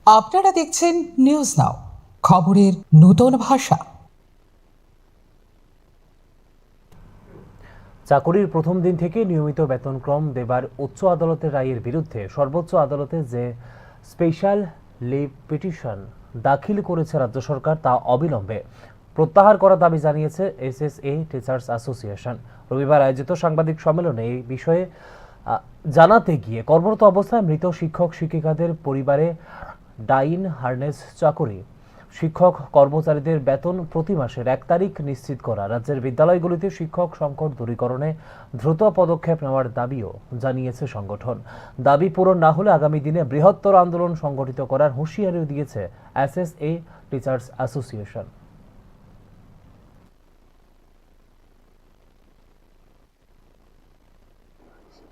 আপনারা দেখছেন news now, খবরের নূতন ভাষা। চাকরির প্রথম দিন থেকে নিয়মিত বেতনক্রম দেবার উচ্চ আদালতের রায়ের বিরুদ্ধে সর্বোচ্চ আদালতে যে স্পেশাল লিভ পিটিশন দাখিল করেছে রাজ্য সরকার তা অবিলম্বে প্রত্যাহার করার দাবি জানিয়েছে এসএসএ টিচার্স অ্যাসোসিয়েশন। রবিবার আয়োজিত সাংবাদিক সম্মেলনে এই বিষয়ে জানাতে গিয়ে কর্মরত অবস্থায় মৃত শিক্ষক শিক্ষিকাদের পরিবারে ডাইন হার্নেস চাকরি, শিক্ষক কর্মচারীদের বেতন প্রতি মাসের 1 তারিখ নিশ্চিত করা, রাজ্যের বিদ্যালয়গুলিতে শিক্ষক সংকট দূরীকরণে দ্রুত পদক্ষেপ নেওয়ার দাবিও জানিয়েছে সংগঠন। দাবি পূরণ না হলে আগামী দিনে বৃহত্তর আন্দোলন সংগঠিত করার হুঁশিয়ারিও দিয়েছে এসএসএ টিচার্স অ্যাসোসিয়েশন।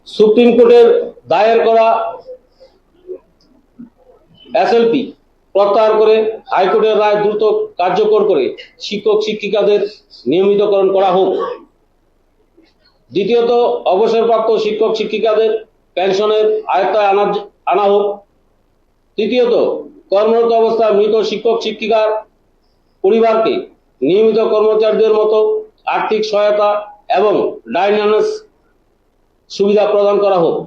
সুপ্রিম কোর্টের দায়ের করা এসএলপি প্রত্যাহার করে হাইকোর্টের রায় দ্রুত কার্যকর করে শিক্ষক শিক্ষিকাদের নিয়মিতকরণ করা হোক। দ্বিতীয়ত, অবসরপ্রাপ্ত শিক্ষক শিক্ষিকাদের পেনশনের আয়ত্তায় আনা হোক। তৃতীয়ত, কর্মরত অবস্থায় মৃত শিক্ষক শিক্ষিকার পরিবারকে নিয়মিত কর্মচারীদের মতো আর্থিক সহায়তা এবং ডাইনামিক্স সুবিধা প্রদান করা হোক।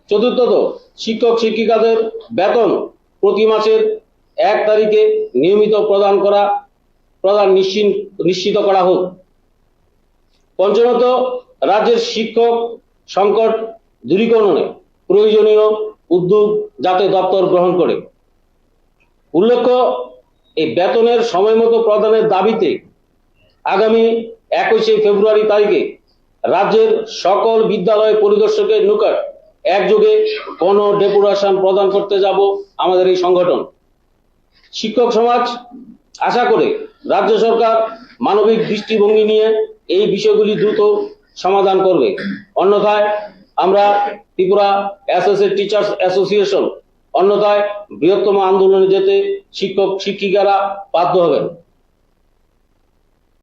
চতুর্থত, শিক্ষক শিক্ষিকাদের বেতন প্রতি মাসের 1 তারিখে নিয়মিত প্রদান নিশ্চিত করা হোক। পঞ্চমত, রাজ্যের শিক্ষক সংকট দূরীকরণে প্রয়োজনীয় উদ্যোগ যাতে দপ্তর গ্রহণ করে। উল্লেখ্য, এই বেতনের সময়মতো প্রদানের দাবিতে আগামী 21শে ফেব্রুয়ারি তারিখে রাজ্যের সকল বিদ্যালয় পরিদর্শকের নিকট একযোগে গণ ডেপুটেশন প্রদান করতে যাব আমাদের এই সংগঠন। শিক্ষক সমাজ আশা করে রাজ্য সরকার মানবিক দৃষ্টিভঙ্গি নিয়ে এই বিষয়গুলি দ্রুত সমাধান করবে। অন্যথায় আমরা ত্রিপুরা এসএসএ টিচার্স অ্যাসোসিয়েশন বৃহত্তম আন্দোলনে যেতে শিক্ষক শিক্ষিকারা বাধ্য হবেন।